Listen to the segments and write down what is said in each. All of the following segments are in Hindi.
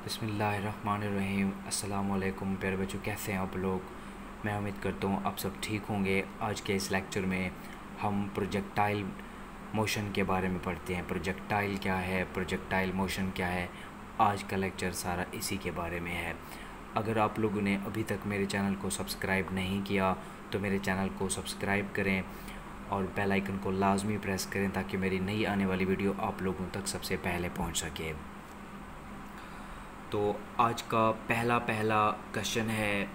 बिस्मिल्लाहिर्रहमानिर्रहीम। अस्सलामुअलैकुम प्यारे बच्चों, कैसे हैं आप लोग। मैं उम्मीद करता हूँ आप सब ठीक होंगे। आज के इस लेक्चर में हम प्रोजेक्टाइल मोशन के बारे में पढ़ते हैं। प्रोजेक्टाइल क्या है, प्रोजेक्टाइल मोशन क्या है, आज का लेक्चर सारा इसी के बारे में है। अगर आप लोगों ने अभी तक मेरे चैनल को सब्सक्राइब नहीं किया तो मेरे चैनल को सब्सक्राइब करें और बेल आइकन को लाजमी प्रेस करें ताकि मेरी नई आने वाली वीडियो आप लोगों तक सबसे पहले पहुंच सके। तो आज का पहला क्वेश्चन है,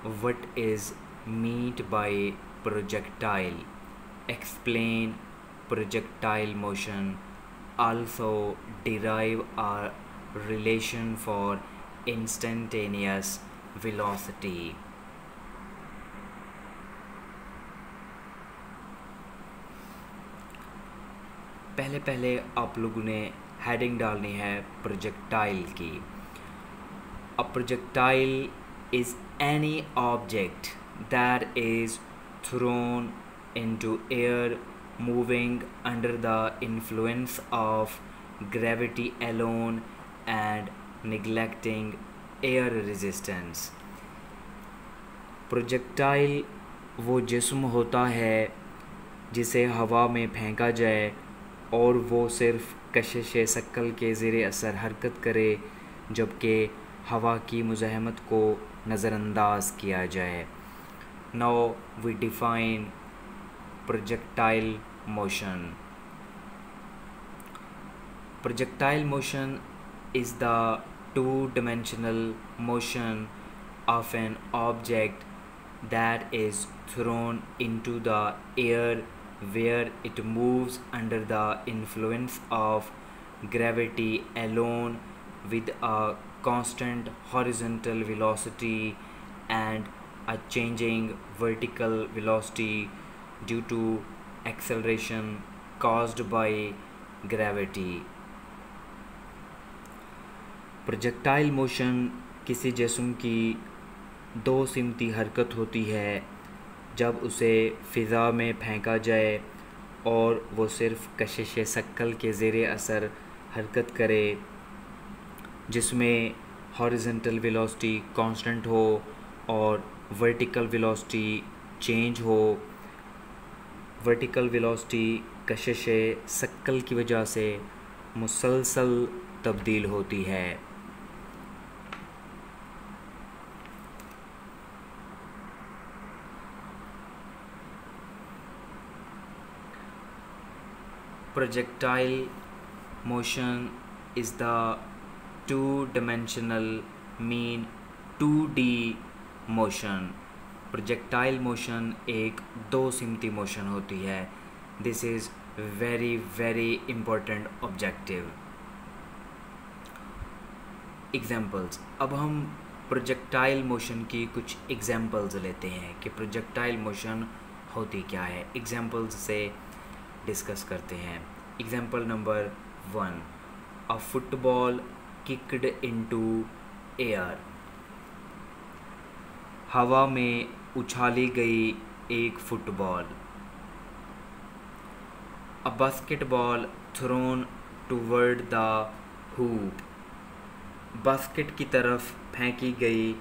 what is meant by projectile, explain projectile motion, also derive a relation for instantaneous velocity. पहले आप लोगों ने हेडिंग डालनी है प्रोजेक्टाइल की। A projectile is any object that is thrown into air moving under the influence of gravity alone and neglecting air resistance। Projectile वो जिस्म होता है जिसे हवा में फेंका जाए और वो सिर्फ कशिश शक्ल के ज़ेरे असर हरकत करे जबकि हवा की मुज़ाहमत को नज़रअंदाज किया जाए। Now we define projectile motion. Projectile motion is the two-dimensional motion of an object that is thrown into the air where it moves under the influence of gravity alone with a constant horizontal velocity and a changing vertical velocity due to acceleration caused by gravity। Projectile motion किसी जिस्म की दो सिमती हरकत होती है जब उसे फ़िज़ा में फेंका जाए और वो सिर्फ़ कशिश शक्ल के ज़ेरे असर हरकत करे जिसमें हॉरिजॉन्टल वेलोसिटी कांस्टेंट हो और वर्टिकल वेलोसिटी चेंज हो। वर्टिकल वेलोसिटी कशिश शक्ल की वजह से मुसलसल तब्दील होती है। Projectile motion is the two-dimensional mean 2D motion। Projectile motion एक दो सिमती मोशन होती है। This is very very important objective. Examples. अब हम प्रोजेक्टाइल मोशन की कुछ एग्जाम्पल्स लेते हैं कि प्रोजेक्टाइल मोशन होती क्या है। एग्जाम्पल्स से डिस्कस करते हैं। Example number 1, a football kicked into air. हवा में उछाली गई एक football. A basketball thrown toward the hoop. Basket की तरफ फेंकी गई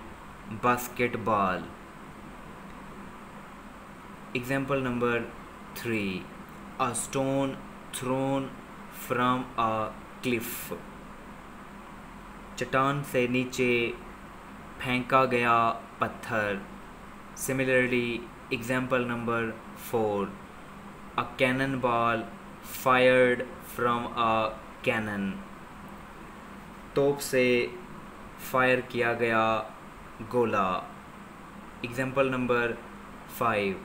basketball. Example number 3, a stone thrown from a cliff। चट्टान से नीचे फेंका गया पत्थर। Similarly, example number 4, a cannonball fired from a cannon। तोप से फायर किया गया गोला। Example number 5,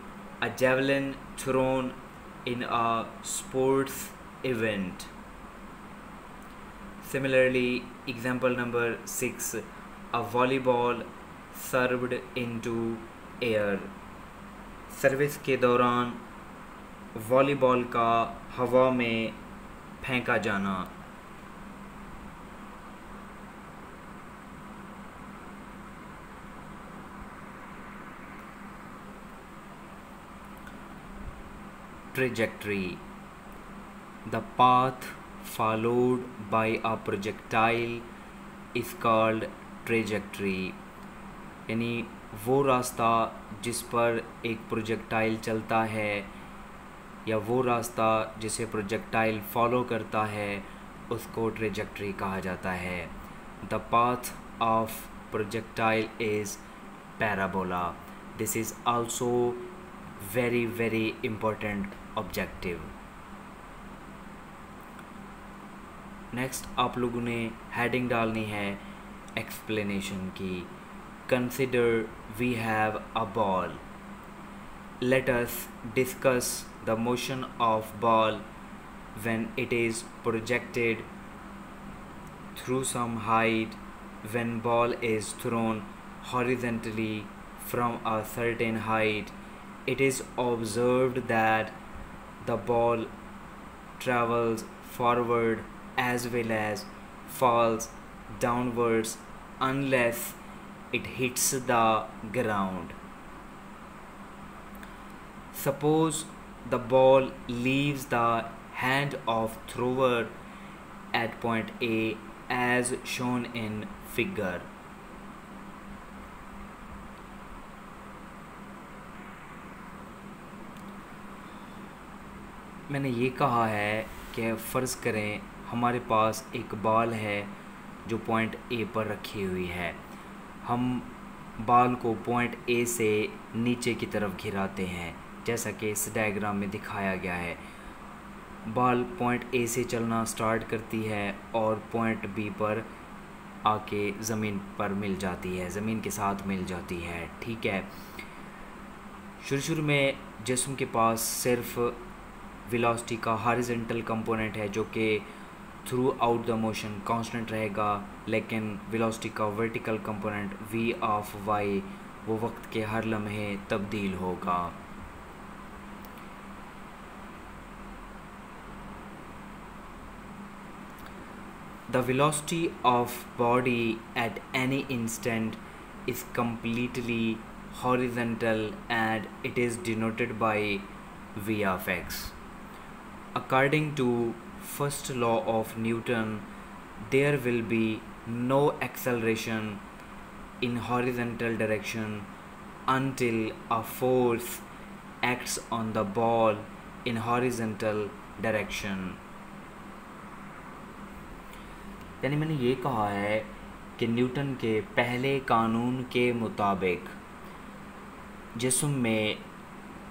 a javelin thrown in a sports event। Similarly, example number 6, a volleyball served into air। Service के दौरान वॉलीबॉल का हवा में फेंका जाना। Trajectory, the path followed by a projectile is called trajectory, यानी वो रास्ता जिस पर एक प्रोजेक्टाइल चलता है या वो रास्ता जिसे प्रोजेक्टाइल फॉलो करता है उसको ट्रेजेक्ट्री कहा जाता है। The path of projectile is parabola. This is also very very important objective. Next आप लोगों ने हेडिंग डालनी है एक्सप्लेनेशन की। Consider we have a ball. Let us discuss the motion of ball when it is projected through some height. When ball is thrown horizontally from a certain height, it is observed that the ball travels forward as well as falls downwards unless it hits the ground. Suppose the ball leaves the hand of thrower at point A as shown in figure. मैंने ये कहा है कि फ़र्ज़ करें हमारे पास एक बॉल है जो पॉइंट ए पर रखी हुई है। हम बॉल को पॉइंट ए से नीचे की तरफ घिराते हैं जैसा कि इस डायग्राम में दिखाया गया है। बॉल पॉइंट ए से चलना स्टार्ट करती है और पॉइंट बी पर आके ज़मीन पर मिल जाती है, ज़मीन के साथ मिल जाती है। ठीक है, शुरू में जिस्म के पास सिर्फ वेलोसिटी का हॉरिजॉन्टल कंपोनेंट है जो कि through out the motion constant रहेगा, लेकिन वेलोसिटी का vertical component v of y वो वक्त के हर लम्हे तब्दील होगा। The velocity of body at any instant is completely horizontal and it is denoted by v of x. According to first law of Newton, there will be no acceleration in horizontal direction until a force acts on the ball in horizontal direction. यानी मैंने ये कहा है कि न्यूटन के पहले कानून के मुताबिक जिस्म में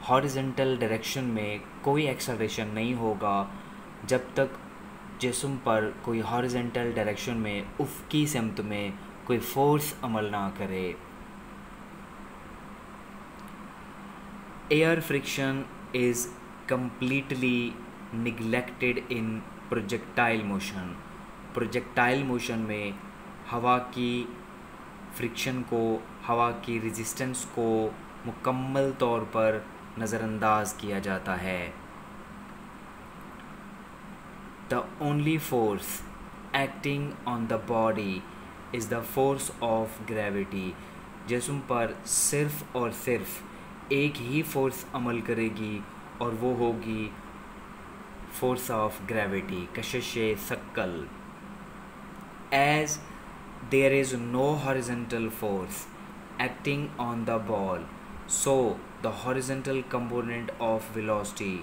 हॉरिजॉन्टल डायरेक्शन में कोई एक्सेलरेशन नहीं होगा जब तक जिस्म पर कोई हॉरिजॉन्टल डायरेक्शन में उफ़क़ी सिमत में कोई फोर्स अमल ना करे। Air friction is completely neglected in projectile motion. Projectile motion में हवा की फ्रिक्शन को, हवा की रेजिस्टेंस को मुकम्मल तौर पर नज़रअंदाज किया जाता है। The only force acting on the body is the force of gravity. जिस्म पर सिर्फ़ और सिर्फ एक ही फोर्स अमल करेगी और वो होगी force of gravity, Kashish सक्कल। As there is no horizontal force acting on the ball, so the horizontal component of velocity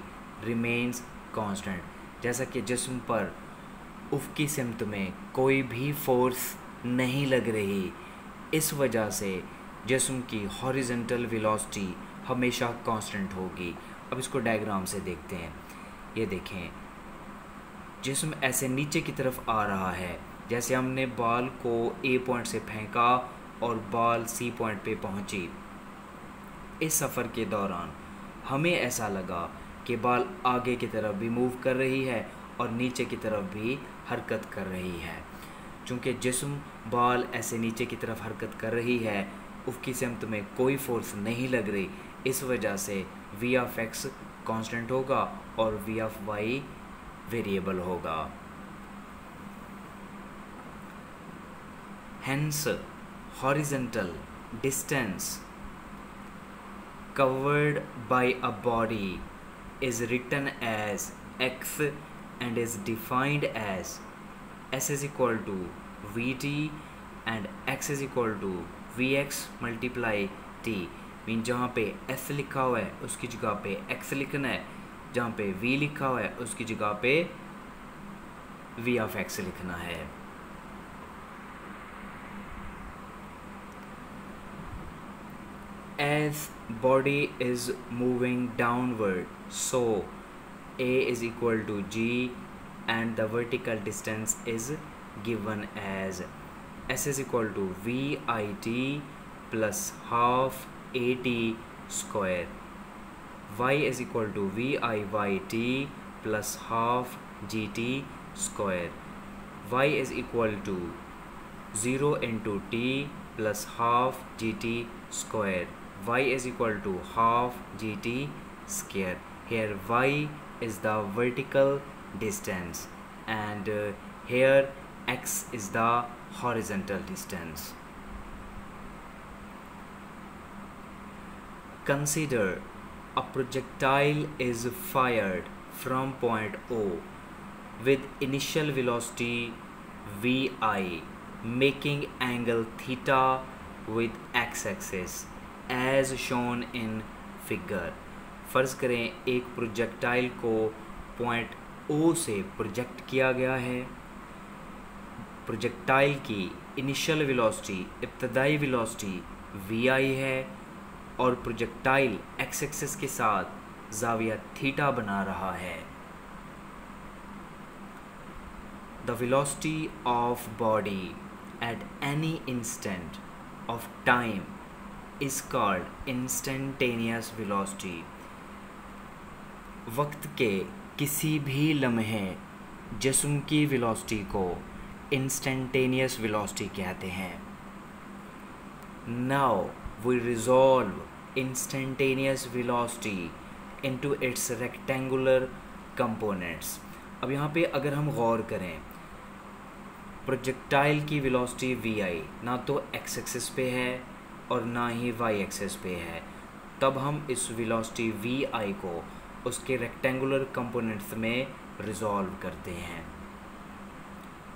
remains constant. जैसा कि जिस्म पर उफ़क़ी सिमत में कोई भी फोर्स नहीं लग रही, इस वजह से जिस्म की हॉरिजॉन्टल वेलोसिटी हमेशा कांस्टेंट होगी। अब इसको डायग्राम से देखते हैं। ये देखें, जिस्म ऐसे नीचे की तरफ आ रहा है, जैसे हमने बॉल को ए पॉइंट से फेंका और बॉल सी पॉइंट पे पहुंची। इस सफ़र के दौरान हमें ऐसा लगा कि बॉल आगे की तरफ भी मूव कर रही है और नीचे की तरफ भी हरकत कर रही है। चूँकि जिस्म बॉल ऐसे नीचे की तरफ हरकत कर रही है, उफ़क़ी सिमत में कोई फोर्स नहीं लग रही, इस वजह से v ऑफ x कांस्टेंट होगा और v ऑफ y वेरिएबल होगा। Hence, horizontal distance covered by a body is written as x and is defined as s is equal to vt and x is equal to v x multiply t. Mean जहाँ पे f लिखा हुआ है उसकी जगह पे x लिखना है, जहाँ पे v लिखा हुआ है उसकी जगह पे v ऑफ x लिखना है। As body is moving downward, so a is equal to g and the vertical distance is given as s is equal to vit plus half at square, y is equal to viyt plus half gt square, y is equal to 0 into t plus half gt square, y is equal to half gt square. Here y is the vertical distance and here x is the horizontal distance. Consider a projectile is fired from point O with initial velocity vi making angle theta with x-axis as shown in figure. फ़र्ज़ करें एक प्रोजेक्टाइल को पॉइंट O से प्रोजेक्ट किया गया है। प्रोजेक्टाइल की इनिशियल वेलोसिटी इब्तदाई वेलोसिटी vi है और प्रोजेक्टाइल x एक्सिस के साथ ज़ाविया थीटा बना रहा है। The velocity of body at any instant of time is called instantaneous velocity. वक्त के किसी भी लम्हे जिस्म की वेलोसिटी को instantaneous velocity कहते हैं। Now we resolve instantaneous velocity into its rectangular components. अब यहाँ पे अगर हम गौर करें, प्रोजेक्टाइल की वेलोसिटी vi ना तो x एक्सिस पे है और ना ही y एक्सिस पे है, तब हम इस वेलोसिटी vi को उसके रेक्टेंगुलर कंपोनेंट्स में रिजॉल्व करते हैं।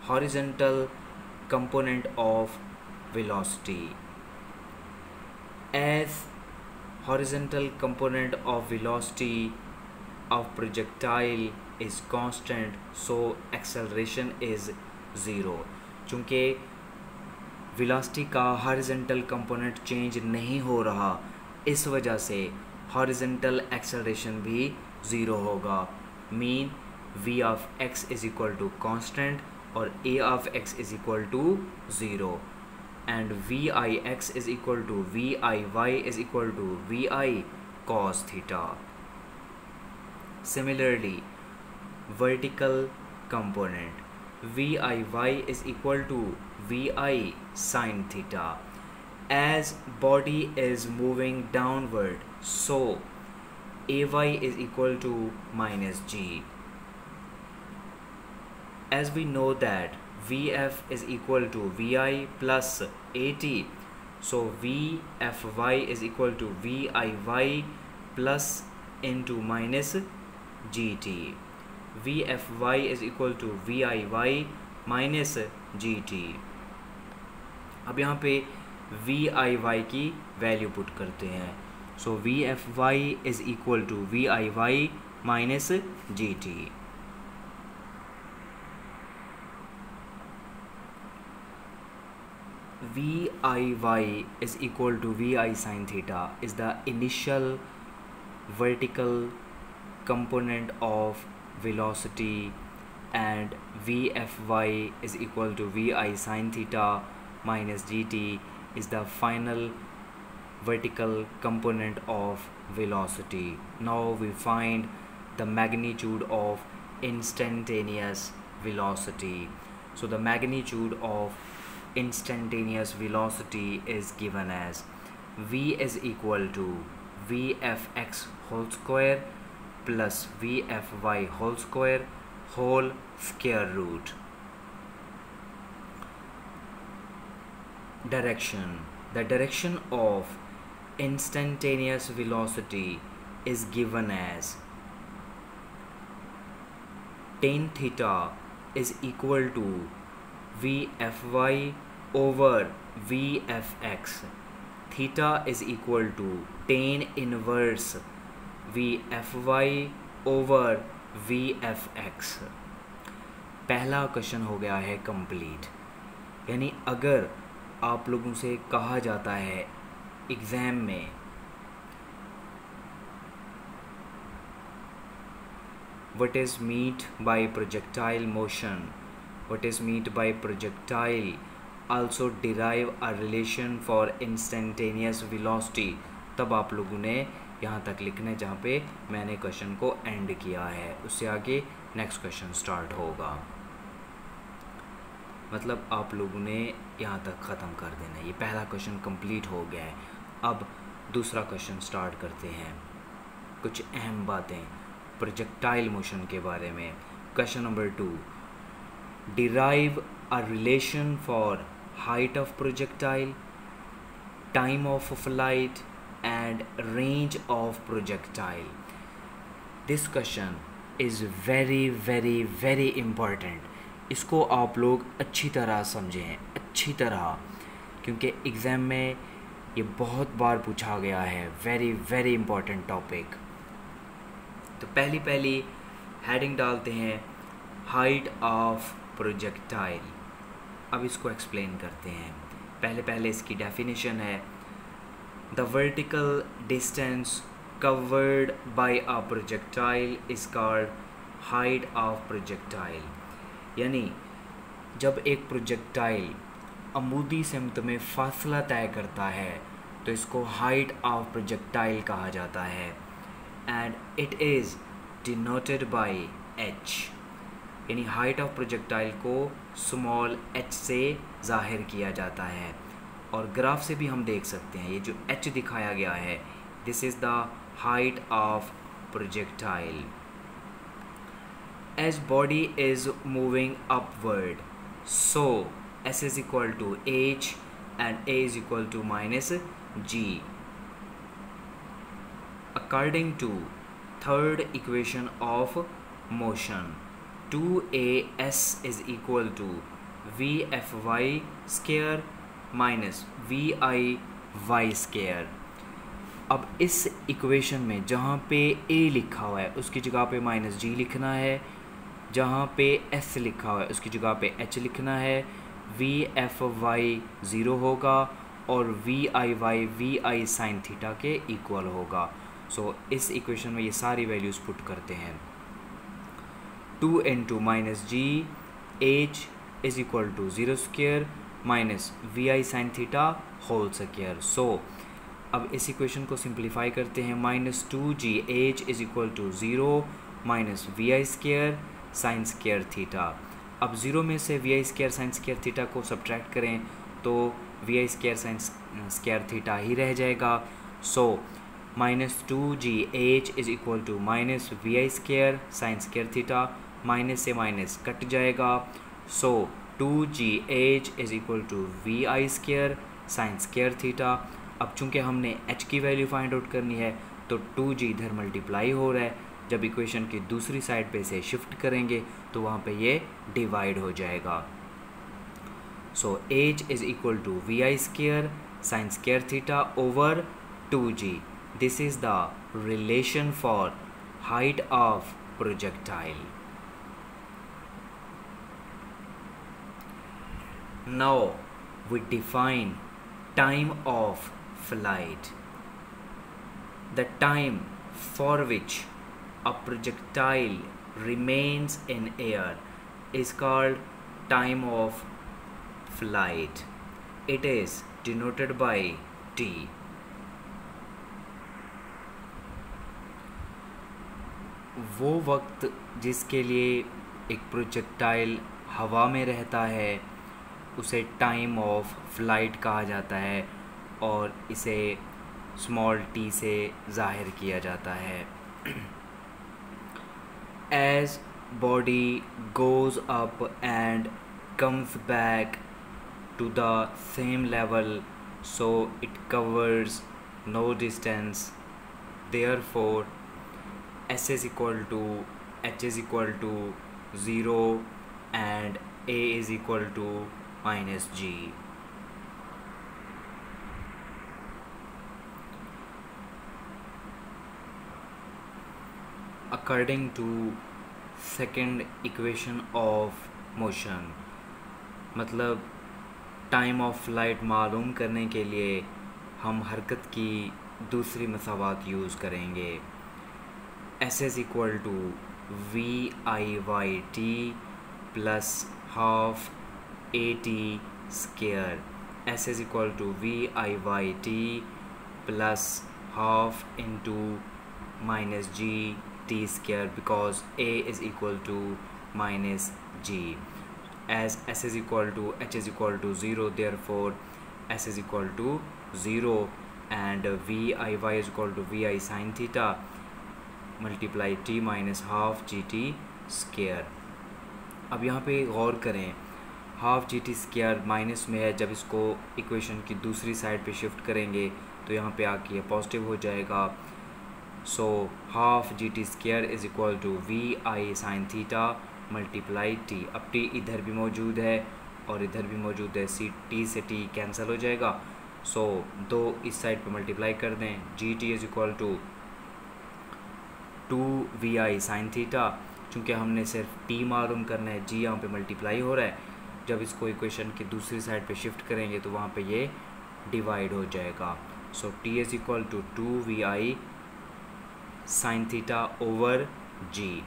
Horizontal component of velocity, as horizontal component of velocity of projectile is constant, so acceleration is 0. चूँकि वेलोसिटी का हॉरिजॉन्टल कंपोनेंट चेंज नहीं हो रहा, इस वजह से हॉरिजॉन्टल एक्सेलरेशन भी 0 होगा। Mean v of x is equal to constant और a of x is equal to 0 and vix is equal to viy is equal to vi cos theta. Similarly, vertical component viy is equal to vi sin theta. As body is moving downward, so ay is equal to minus g. As we know that vf is equal to vi plus at, so vfy is equal to viy plus into minus gt. vfy is equal to viy minus gt. अब यहाँ पे viy की वैल्यू पुट करते हैं, so vfy is equal to viy minus gt. viy is equal to vi sin theta is the initial vertical component of velocity and vfy is equal to vi sin theta minus gt is the final vertical component of velocity. Now we find the magnitude of instantaneous velocity. So the magnitude of instantaneous velocity is given as v is equal to vfx whole square plus vfy whole square whole square root. Direction. The direction of instantaneous velocity is given as tan theta is equal to vfy over VFX. Theta is equal to tan inverse VFY over VFX. पहला क्वेश्चन हो गया है कंप्लीट। यानी अगर आप लोगों से कहा जाता है एग्ज़ाम में what is meant by projectile motion, what is meant by projectile, also derive a relation for instantaneous velocity, तब आप लोगों ने यहाँ तक लिखना है जहाँ पे मैंने क्वेश्चन को एंड किया है, उससे आगे नेक्स्ट क्वेश्चन स्टार्ट होगा। मतलब आप लोगों ने यहाँ तक ख़त्म कर देना है। ये पहला क्वेश्चन कंप्लीट हो गया है। अब दूसरा क्वेश्चन स्टार्ट करते हैं। कुछ अहम बातें प्रोजेक्टाइल मोशन के बारे में। Question number 2, derive a relation for height of projectile, time of flight and range of projectile. This question is very very very important. इसको आप लोग अच्छी तरह समझें, अच्छी तरह, क्योंकि एग्ज़ाम में ये बहुत बार पूछा गया है। Very very important topic. तो पहली हेडिंग डालते हैं हाइट ऑफ प्रोजेक्टाइल। अब इसको एक्सप्लेन करते हैं। पहले इसकी डेफिनेशन है the vertical distance covered by a projectile is called height of projectile. यानी जब एक प्रोजेक्टाइल अमूदी सिमत में फासला तय करता है तो इसको हाइट ऑफ प्रोजेक्टाइल कहा जाता है। And it is denoted by h। यानी हाइट ऑफ प्रोजेक्टाइल को स्मॉल h से ज़ाहिर किया जाता है। और ग्राफ से भी हम देख सकते हैं, ये जो h दिखाया गया है, this is the height of projectile. As body is moving upward, so S is equal to h and A is equal to minus g. According to third equation of motion, 2as is equal to vfy square minus viy square. अब इस इक्वेशन में जहाँ पे a लिखा हुआ है उसकी जगह पे माइनस जी लिखना है, जहाँ पे s लिखा हुआ है उसकी जगह पे h लिखना है। VFY 0 होगा और VIY VI साइन थीटा के इक्वल होगा। सो इस इक्वेशन में ये सारी वैल्यूज़ पुट करते हैं। 2 into minus G h is equal to 0 square minus VI sine theta whole square. So अब इस इक्वेशन को सिंप्लीफाई करते हैं। Minus 2g h is equal to 0 minus VI square sine square theta. अब 0 में से VI square sine square theta को सब्ट्रैक्ट करें तो VI square sine square theta ही रह जाएगा। So minus 2g h is equal to minus VI square sine square theta, minus से माइनस कट जाएगा। So 2g h is equal to VI square sine square theta. अब चूँकि हमने h की वैल्यू फाइंड आउट करनी है तो 2g इधर मल्टीप्लाई हो रहा है। जब इक्वेशन की दूसरी साइड पे से शिफ्ट करेंगे तो वहाँ पे ये डिवाइड हो जाएगा। So h is equal to VI square sine square theta over 2g। This is the relation for height of projectile. Now we define time of flight. The time for which a projectile remains in air is called time of flight. It is denoted by t. वो वक्त जिसके लिए एक प्रोजेक्टाइल हवा में रहता है उसे टाइम ऑफ फ्लाइट कहा जाता है और इसे स्मॉल t से ज़ाहिर किया जाता है। As body goes up and comes back to the same level, so it covers no distance. Therefore, S is equal to H is equal to 0 and A is equal to minus G. According to second equation of motion, मतलब टाइम ऑफ फ्लाइट मालूम करने के लिए हम हरकत की दूसरी मसावात यूज़ करेंगे। S is equal to v i y t plus half a t square. S is equal to v i y t plus half into minus g t square, because a is equal to minus g. As s is equal to h is equal to 0, therefore s is equal to 0 and vi y is equal to vi sin theta multiply t minus half gt square। अब यहाँ पे गौर करें, half g t square minus में है, जब इसको इक्वेशन की दूसरी साइड पे शिफ्ट करेंगे तो यहाँ पे आके पॉजिटिव हो जाएगा। So half g t square is equal to v i sine theta multiply t. अब टी इधर भी मौजूद है और इधर भी मौजूद है, सी टी से टी कैंसिल हो जाएगा। सो दो इस साइड पे मल्टीप्लाई कर दें, g t is equal to 2vi sine theta. चूँकि हमने सिर्फ टी मालूम करना है, जी यहाँ पे मल्टीप्लाई हो रहा है, जब इसको इक्वेशन की दूसरी साइड पे शिफ्ट करेंगे तो वहाँ पे ये डिवाइड हो जाएगा। So T is equal to 2vi sine theta over G.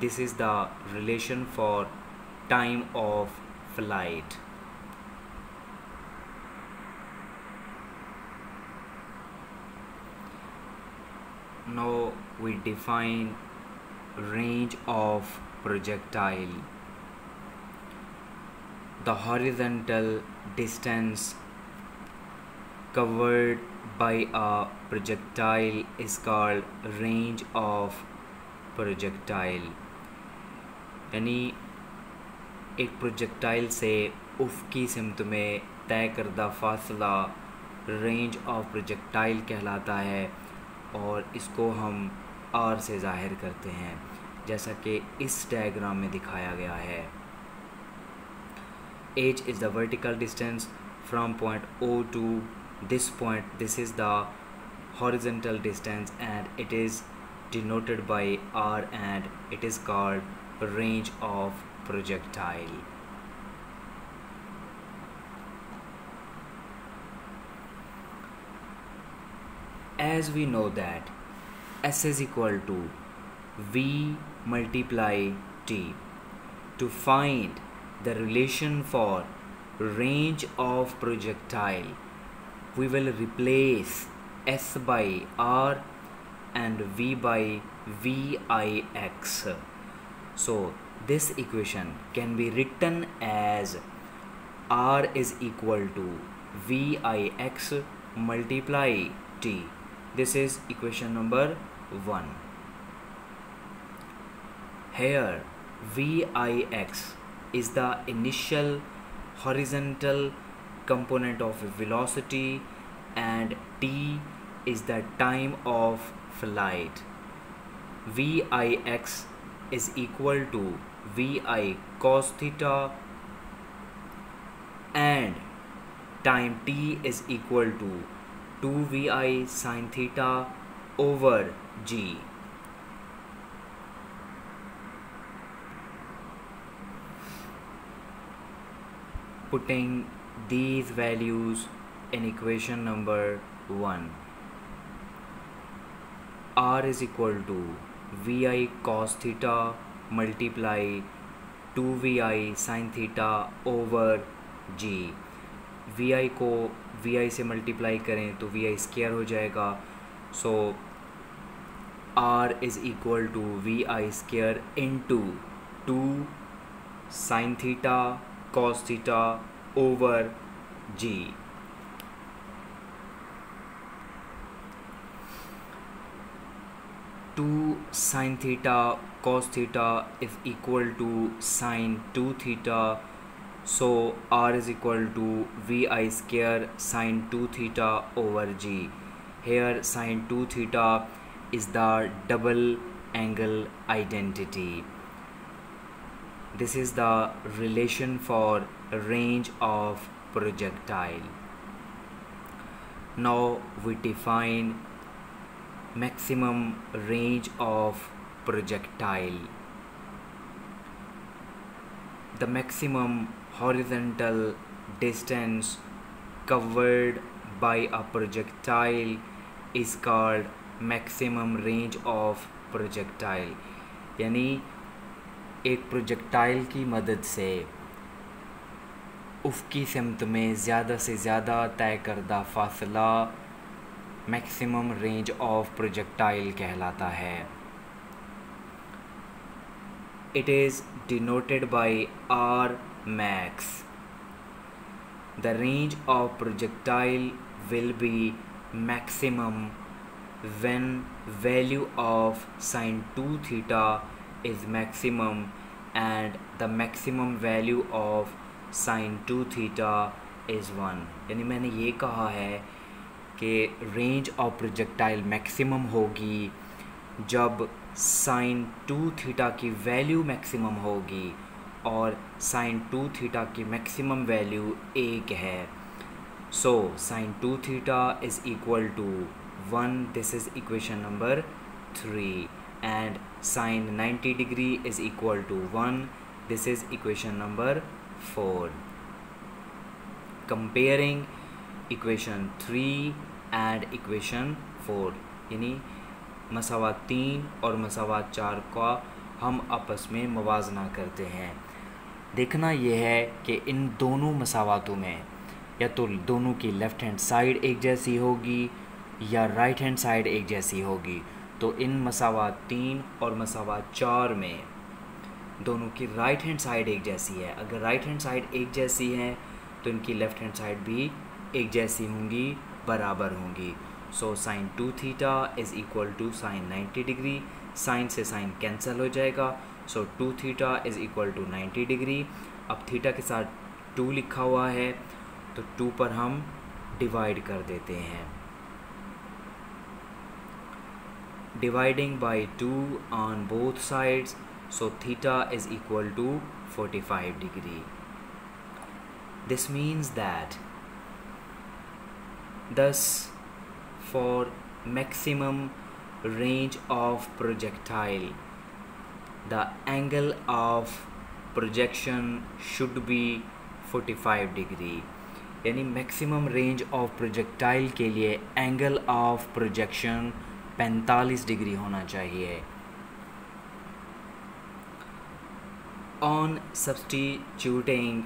This is the relation for time of flight. Now we define range of projectile. The horizontal distance covered by a projectile is called range of projectile, यानी एक प्रोजेक्टाइल से उफ़क़ी सिमत में तय करदा फासला रेंज ऑफ प्रोजेक्टाइल कहलाता है और इसको हम आर से ज़ाहिर करते हैं, जैसा कि इस डायग्राम में दिखाया गया है। H is the vertical distance from point O to this point. This is the horizontal distance and it is denoted by R and it is called range of projectile. As we know that S is equal to V multiply T, to find the relation for range of projectile we will replace S by R and V by Vix. So this equation can be written as R is equal to Vix multiply T. This is equation number 1. Here Vix is the initial horizontal component of velocity and T is the time of flight. Vix is equal to Vi cos theta and time t is equal to 2Vi sin theta over g. Putting these values in equation number 1, R is equal to Vi cos theta multiply 2Vi sin theta over g. Vi को Vi से मल्टीप्लाई करें तो Vi स्क्वायर हो जाएगा। So R is equal to Vi square into 2 sin theta cos theta over g. Sin theta cos theta is equal to sin 2 theta, so R is equal to Vi square sin 2 theta over g. Here sin 2 theta is the double angle identity. This is the relation for range of projectile. Now we define maximum range of projectile. The maximum horizontal distance covered by a projectile is called maximum range of projectile. यानी एक प्रोजेक्टाइल की मदद से उफ़क़ी सिमत में ज़्यादा से ज़्यादा तय करदा फासला मैक्सिमम रेंज ऑफ प्रोजेक्टाइल कहलाता है. It is denoted by R max. The range of projectile will be maximum when value of sin 2 theta is maximum and the maximum value of sin 2 theta is 1. यानी मैंने ये कहा है कि रेंज ऑफ प्रोजेक्टाइल मैक्सिमम होगी जब sin 2 थीटा की वैल्यू मैक्सिमम होगी और sin 2 थीटा की मैक्सिमम वैल्यू 1 है. So sin 2 theta is equal to 1. This is equation number 3 and sin 90 degree is equal to 1. This is equation number 4. Comparing equation 3 and equation 4 यानी मसावात 3 और मसावात 4 का हम आपस में मुवाजना करते हैं. देखना यह है कि इन दोनों मसावातों में या तो दोनों की लेफ़्ट हैंड साइड एक जैसी होगी या राइट हैंड साइड एक जैसी होगी. तो इन मसावात 3 और मसावात 4 में दोनों की राइट हैंड साइड एक जैसी है. अगर राइट हैंड साइड एक जैसी है तो इनकी लेफ़्ट हैंड साइड भी एक जैसी होंगी, बराबर होंगी. So sin 2 theta is equal to sin 90 degree. Sine से साइन कैंसिल हो जाएगा. So 2 theta is equal to 90 degree. अब थीटा के साथ 2 लिखा हुआ है तो 2 पर हम डिवाइड कर देते हैं. Dividing by 2 on both sides. So theta is equal to 45 degree. This means that thus for maximum range of projectile the angle of projection should be 45 degree. यानी मैक्सिमम रेंज ऑफ प्रोजेक्टाइल के लिए एंगल ऑफ प्रोजेक्शन 45 डिग्री होना चाहिए. On substituting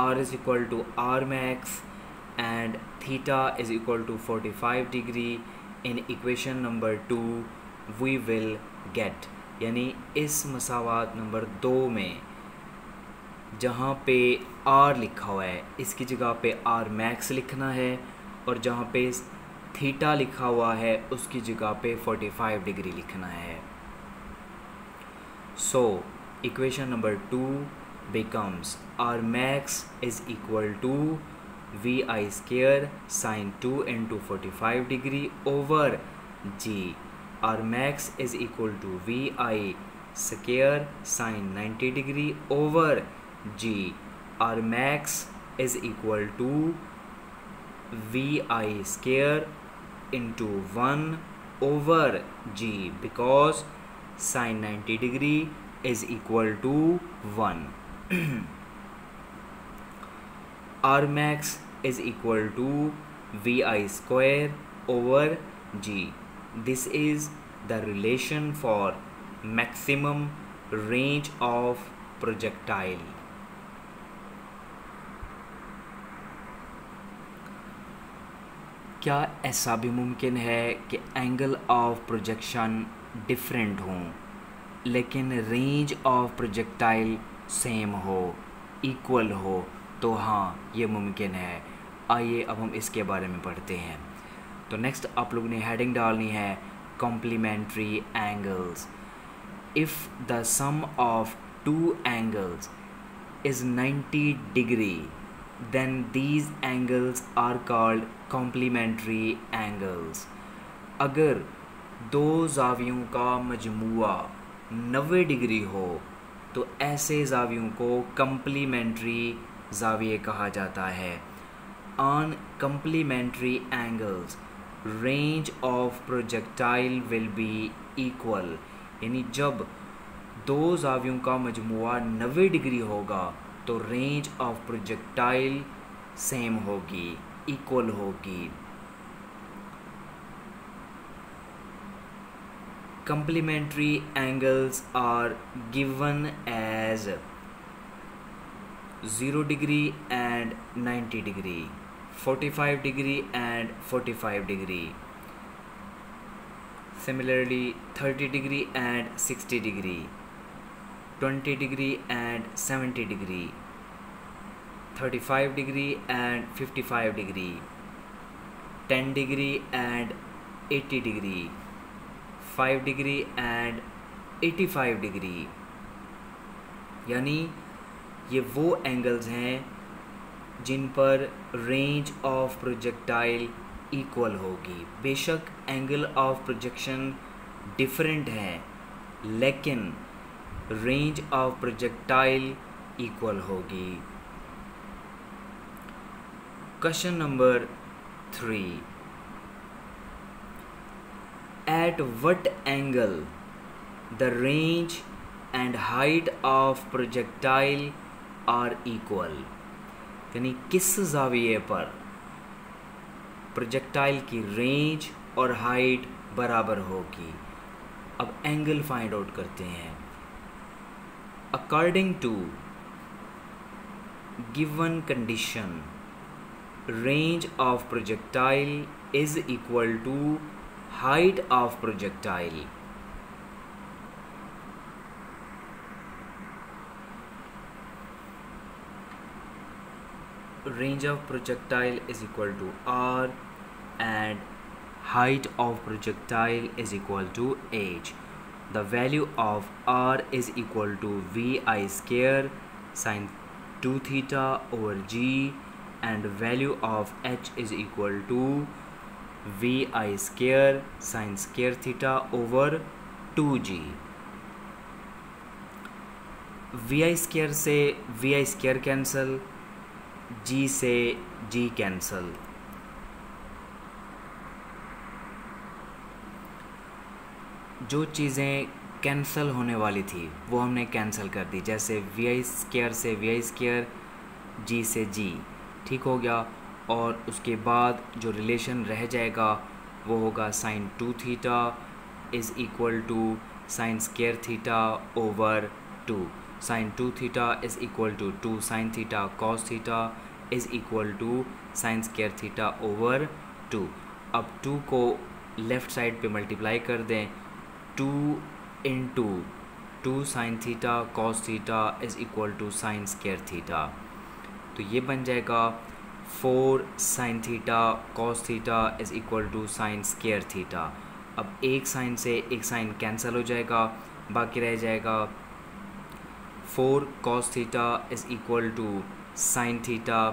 r is equal to r max and theta is equal to 45 degree in equation number 2 we will get. यानी इस मसावात नंबर 2 में जहाँ पे r लिखा हुआ है इसकी जगह पे r max लिखना है और जहाँ पे थीटा लिखा हुआ है उसकी जगह पे 45 डिग्री लिखना है. So equation number 2 becomes r max is equal to vi square sin 2 into 45 degree over g. r max is equal to vi square sin 90 degree over g. r max is equal to vi square into 1 over g because sin 90 degree is equal to 1. r max is equal to vi square over g. This is the relation for maximum range of projectile. क्या ऐसा भी मुमकिन है कि एंगल ऑफ प्रोजेक्शन डिफरेंट हों लेकिन रेंज ऑफ प्रोजेक्टाइल सेम हो, इक्वल हो? तो हाँ, ये मुमकिन है. आइए अब हम इसके बारे में पढ़ते हैं. तो नेक्स्ट आप लोग ने हेडिंग डालनी है complementary angles. If the sum of two angles is 90 degree then these angles are called complementary angles. अगर दो ज़ावियों का मजमुआ 90 डिग्री हो तो ऐसे ज़ावियों को complementary ज़ाविये कहा जाता है. On complementary angles range of projectile will be equal. यानी जब दो ज़ावियों का मजमुआ 90 डिग्री होगा तो रेंज ऑफ प्रोजेक्टाइल सेम होगी, इक्वल होगी। Complementary angles are given as 0 degree and 90 degree, 45 degree and 45 degree. Similarly, 30 degree and 60 degree, 20 degree and 70 degree, 35 degree and 55 degree, 10 degree and 80 degree, 5 degree and 85 degree. यानी ये वो एंगल्स हैं जिन पर रेंज ऑफ प्रोजेक्टाइल इक्वल होगी। बेशक एंगल ऑफ प्रोजेक्शन डिफरेंट है लेकिन रेंज ऑफ प्रोजेक्टाइल इक्वल होगी। Question number 3, at what angle the range and height of projectile are equal, यानी किस ज़ाविये पर प्रोजेक्टाइल की रेंज और हाइट बराबर होगी। अब एंगल फाइंड आउट करते हैं। According to given condition range of projectile is equal to height of projectile। Range of projectile is equal to r and height of projectile is equal to h. The value of r is equal to vi square sin 2 theta over g and value of h is equal to vi square sin square theta over 2g। vi square से vi square कैंसल, g से g कैंसल। जो चीज़ें कैंसल होने वाली थी वो हमने कैंसिल कर दी, जैसे vi स्क्वायर से vi स्क्वायर, g से g, ठीक हो गया। और उसके बाद जो रिलेशन रह जाएगा वो होगा sine 2 theta is equal to sine square theta over 2। Sine 2 theta is equal to 2 sine theta cos theta is equal to sine square theta over 2। अब 2 को लेफ़्ट साइड पे मल्टीप्लाई कर दें, 2 into 2 sine theta cos theta is equal to sine square theta. तो ये बन जाएगा 4 sine theta cos theta is equal to sine square theta. अब एक साइन से एक साइन कैंसिल हो जाएगा, बाकी रह जाएगा 4 cos theta is equal to sine theta.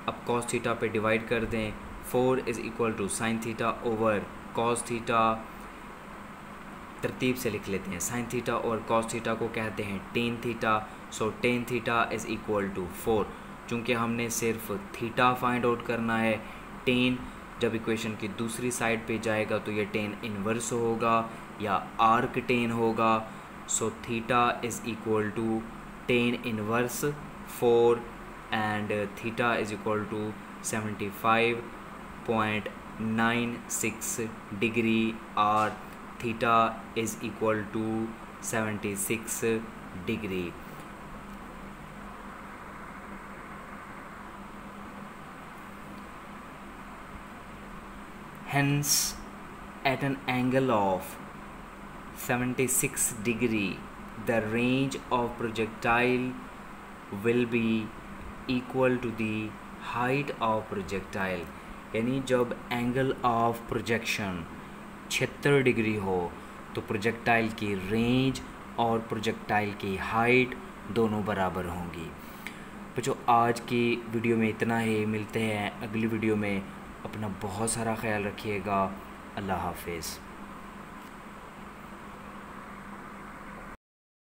अब कॉस थीटा पे डिवाइड कर दें, 4 is equal to sine theta over cos theta. तरतीब से लिख लेते हैं, साइन थीटा और कॉस थीटा को कहते हैं tan theta. So tan theta is equal to 4। चूँकि हमने सिर्फ थीटा फाइंड आउट करना है, टेन जब इक्वेशन की दूसरी साइड पे जाएगा तो ये टेन इन्वर्स होगा या आर्क टेन होगा। So theta is equal to tan inverse 4 and theta is equal to 75.96 degree और theta is equal to 76 degree. Hence, at an angle of 76 degree, the range of projectile will be equal to the height of projectile। यानी जब एंगल ऑफ प्रोजेक्शन 76 डिग्री हो तो प्रोजेक्टाइल की रेंज और प्रोजेक्टाइल की हाइट दोनों बराबर होंगी। बच्चों, आज की वीडियो में इतना ही। मिलते हैं अगली वीडियो में। अपना बहुत सारा ख्याल रखिएगा। अल्लाह हाफिज़।